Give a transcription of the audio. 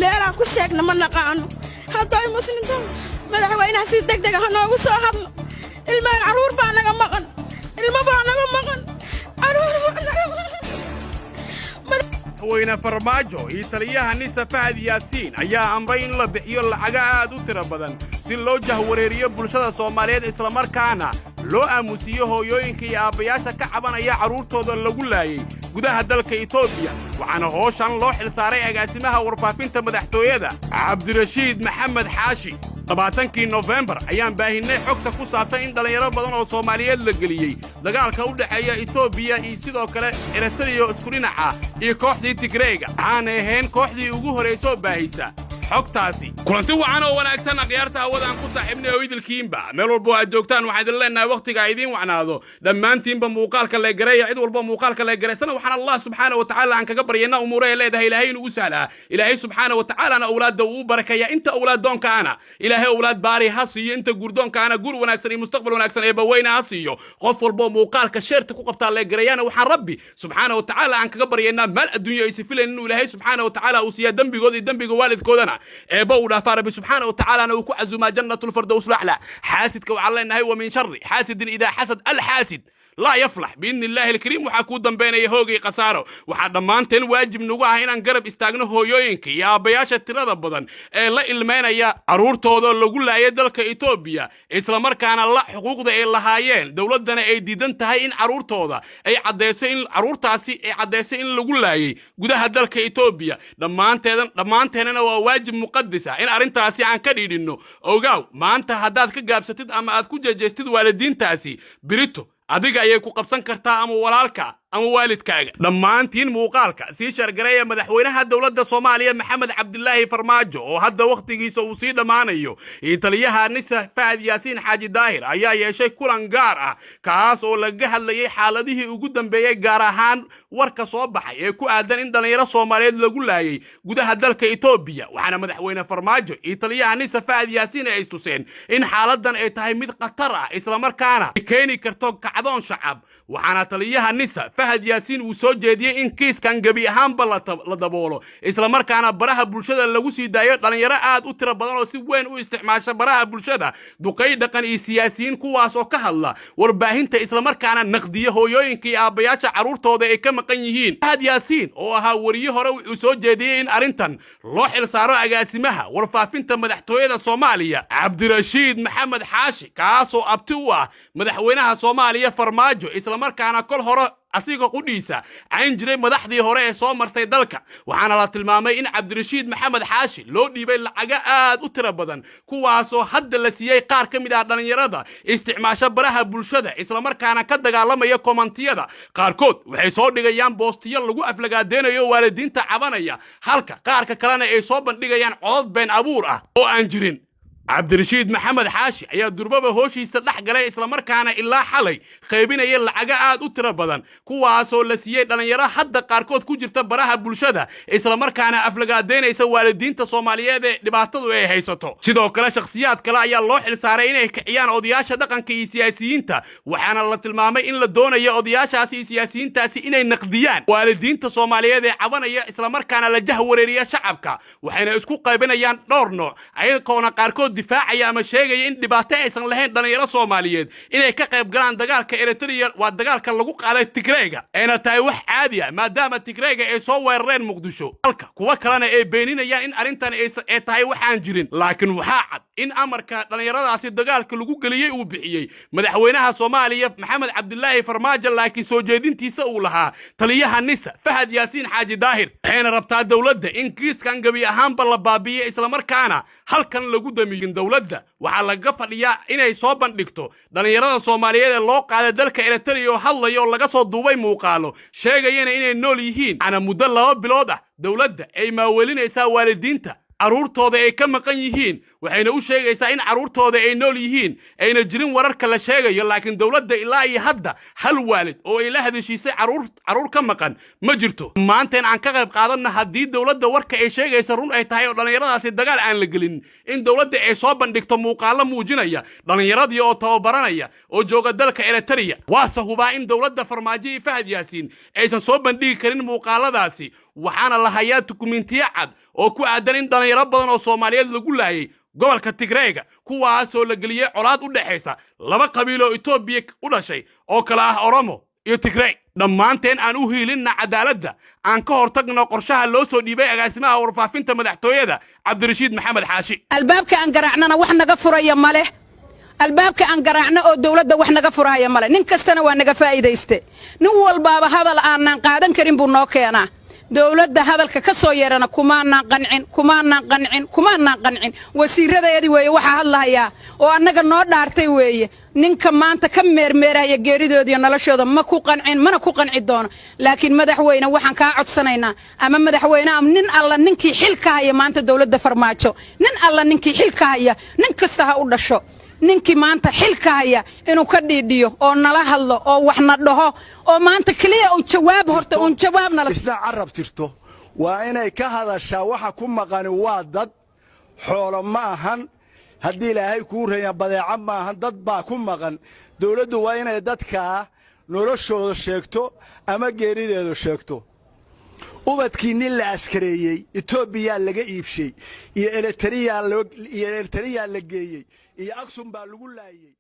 meelaan ku sheegna ma naqaano hadday muslimta madaxweynaha si degdeg ah noogu soo hadlo ilmaha caruur baa naga maqan ilmo baa naga maqan caruur baa naga maqan madaxweyne farmaajo iyo taliyaha nisa Fahad Yaasiin ayaa amray in la bixiyo lacag aad u tiro badan si loo jahwareeriyo bulshada Soomaaliyeed isla markaana loo aamusiyo hooyooyinka iyo aabayaasha ka cabanaya caruurtooda lagu laayay gudaha dalka Itoobiya waxaana hooshan loo xilsaaray agaasimaha warfaafinta madaxtooyada Cabdirashiid Maxamed Xaashi 20 November ayaan baahinay xogta ku saabsan in dhalinyaro badan oo Soomaaliyeed la geliyay dagaalka u dhaxeeya Itoobiya iyo sidoo kale Eritrea isku dhinaca iyo kooxdii Tigreega aan ahayn kooxdii ugu horeysay baahisa xogtaasi kulanti wacan oo wanaagsan aqyaarta hawadaan ku saaxiibnay oo idilkiinba meel walba aad joogtaan waxaan idin leenahay waqtiga idin wacnaado dhammaantiinba muuqaalka la gareeyo cid walba muuqaalka la gareysana waxaan Allah subhanahu wa ta'ala aan kaga baryeena umuuraha leedahay ilaahay inuu sahlaa ilaahay subhanahu wa ta'ala ana awlaadda uu barakaya inta awlaaddoonka ana ilaahay awlaad baari ha siiyo inta gurdoonka ana gur wanaagsan iyo mustaqbal wanaagsan ee baweyna ha siiyo qof walba muuqaalka sheerta ku qabta la gareeyana waxaan rabbi subhanahu wa ta'ala aan kaga baryeena mal adduunyo ay sifileen inuu ilaahay subhanahu wa ta'ala uu siiyo dambigoodii dambiga waalidkoodana بودا ربي سبحانه وتعالى أنه كعزما جنة الفردوس الأعلى حاسدك وعلينا هو من شر حاسد إذا حسد الحاسد لا يفلح بإذن الله الكريم وحكودا بين يهوغي قصاره وحد مانتين واجب نوغاها إن نقرب استاغنه هويوينك يا بياشا ترادا بدن لا إلمينا يا عرور توضو لغول لا يدلك إيطوبيا إسلامر كان الله حقوق دا إلا هايين دولدنا أي ديدان تهي إن عرور توضا أي عديسين عرور تاسي أي عديسين لغول لا يقودها دلك إيطوبيا دمانتين أنا واجب مقدسة إن أرين تاسي عن كديد إنه أوغاو ما أنت هداد كقابستد أما أذكو جاجستد والدين تاسي بريتو adiga ayay ku qabsan kartaa ama walaalka ama waalidkaaga dhammaantiin muuqaalka si shargareeya madaxweynaha dawladda Soomaaliya Maxamed Cabdullaahi Farmaajo oo hadda waqtigiisa uu sii dhamaanayo taliyaha nisa Fahad Yaasiin Xaaji Daahir ayaa yeeshay kulan gaar ah kaas oo laga hadlayay xaaladihii ugu dambeeyay gaar ahaan warka soo baxay ee ku aadan in dhalinyaro Soomaaliyeed lagu laayay gudaha dalka Itoobiya waxaana madaxweyne Farmaajo taliyaha nisa Fahad Yaasiin ay istuseen in xaaladan ay tahay mid khatar ah isla markaana keeni karto kacdoon shacab waxaana taliyaha nisa Fahad Yaasiin uu soo jeediyay in kiiskan gabi ahaanba la daboolo isla markaana baraha bulshada lagu sii daayo dhalinyaro aad u tiro badan oo si weyn u isticmaasha baraha bulshada duqay dhaqan iyo siyaasiyiin kuwaas oo ka hadla warbaahinta isla markaana naqdiyo hooyooyinka iyo aabayaasha caruurtooda ay ka maqan yihiin Fahad Yaasiin oo ahaa wariye hore uu soo jeediyay in arintan loo xil saaro agaasimaha warfaafinta madaxtooyada Soomaaliya Cabdirashiid Maxamed Xaashi kaas oo abti u ah madaxweynaha Soomaaliya Farmaajo isla markaana kol hore asiga qudhiisa aan jiray madaxdii hore ee soo martay dalka waxaana la tilmaamay in Cabdirashiid Maxamed Xaashi loo dhiibay lacag aad u tiro badan kuwaas oo hadda la siiyay qaar ka mid ah dhalinyarada isticmaasha baraha bulshada isla markaana ka dagaalamaya komantiyada qaarkood waxay soo dhigayaan boostiyo lagu aflagaadeeyo waalidiinta cabanaya halka qaar kalena ay soo bandhigayaan cod been abuur ah oo aan jirin Cabdirashiid Maxamed Xaashi ayaa durbaba hooshiisa dhax galay isla markaana ilaa xalay qaybinaya lacag aad u tiro badan kuwaas oo la siiyay dhalinyaro hadda qaarkood ku jirta baraha bulshada isla markaana aflagaadeynaysa waalidiinta Soomaaliyeed ee dhibaatadu ay haysato sidoo kale shakhsiyaad kale ayaa loo xil saaray inay kiciyaan odayaasha dhaqanka iyo siyaasiyiinta waxaana la tilmaamay in la doonayo odayaashaasi iyo siyaasiyiintaasi inay naqdiyaan waalidiinta Soomaaliyeed ee cabanaya isla markaana la jahwareeriya shacabka waxayna isku qaybinayaan dhowr nooc ayagoona qaarkood difaacaya ama sheegaya in dhibaato aysan lahayn dhalinyaro Soomaaliyeed inay ka qayb galaan dagaalka Eritrea waa dagaalka lagu qaaday Tigreega ayna tahay wax caadi ah maadaama Tigreega ay soo weerareen Muqdisho halka kuwa kalena ay beeninayaan in arintan ay tahay wax aan jirin laakiin waxa cad in amarka dhalinyaradaasi dagaalka lagu galiyay uu bixiyay madaxweynaha Soomaaliya Maxamed Cabdullaahi Farmaajo laakiin soo jeedintiisa uu lahaa taliyaha nisa Fahad Yaasiin Xaaji Daahir ayna rabtaa dawladda in kiiskan gabi ahaanba la baabiyo isla markaana halkan lagu damiyo dawladda waxa laga fadhiyaa inay soo bandhigto dhalinyarada Soomaaliyeed ee loo qaaday dalka Eritrea oo hadlayo laga soo duubay muuqaalo sheegayna inay nool yihiin ana muddo 2 bilood ah dawladda ay maawelinaysaa waalidiinta caruurtooda ay ka maqan yihiin waxayna u sheegaysaa in carruurtooda ay nool yihiin ayna jirin wararka la sheegayo laakiin dowladda ilaa iyo hadda hal waalid oo ay la hadashiisay carruur ka maqan ma jirto maanta in aan ka qayb qaadanna haddii dowladda warka ay sheegaysa run ay tahay oo dhallinyaradaasi dagaal aan la gelin in dowladda ay soo bandhigto muuqaallo muujinaya dhallinyaradii oo tababaranaya oo jooga dalka Eritrea waase hubaa in dowladda farmaajo iyo Fahad Yaasiin aysan soo bandhigi karin muuqaaladaasi waxaana la hayaa dukumentiyo cad oo ku aadan in dhallinyaro badan oo Soomaaliyeed lagu laayay gobolka Tigreega kuwaasoo la geliyay colaad u dhaxaysa laba qabiil oo Itoobiya u dhashay oo kala ah Oromo iyo Tigreeg dhammaanteen aan u hiilinna cadaaladda aan ka hortagno qorshaha loo soo dhiibay agaasimaha warfaafinta madaxtooyada Cabdirashiid Maxamed Xaashi albaabka aan garaacnana wax naga furaya male albaabka aan garaacno oo dawladda wax naga furaya male nin kastana waa naga faa'iideyste nin walbaaba hadal aanan qaadan karin buu noo keenaa dawladda hadalka ka soo yeerana kumaanaan qancin wasiiradeedii weeye waxa hadlahayaa oo annaga noo dhaartay weeye ninka maanta ka meermeeraya geeridoodiyo noloshooda ma ku qancin mana ku qanci doono laakiin madaxweyne waxaan kaa codsanaynaa ama madaxweyne nin alla ninkii xilka haya maanta dawladda farmaajo nin alla ninkii xilka haya nin kasta ha u dhasho ninkii maanta xilka haya inuu ka dhiidhiyo oo nala hadlo oo waxna dhaho oo maanta kaliya uu jawaab horta uu jawaabna la isla carab tirto waa inay ka hadashaa waxa ku maqan waa dad xoolo ma ahan haddii ilaahay kuu reeya badeeca ma ahan dad baa ku maqan dawladdu waa inay dadka noloshooda sheegto ama geerideedu sheegto ubadkii nin la askareeyay Itoobiya laga iibshay iyo Eritrea la geeyay iyo Aksum baa lagu laayay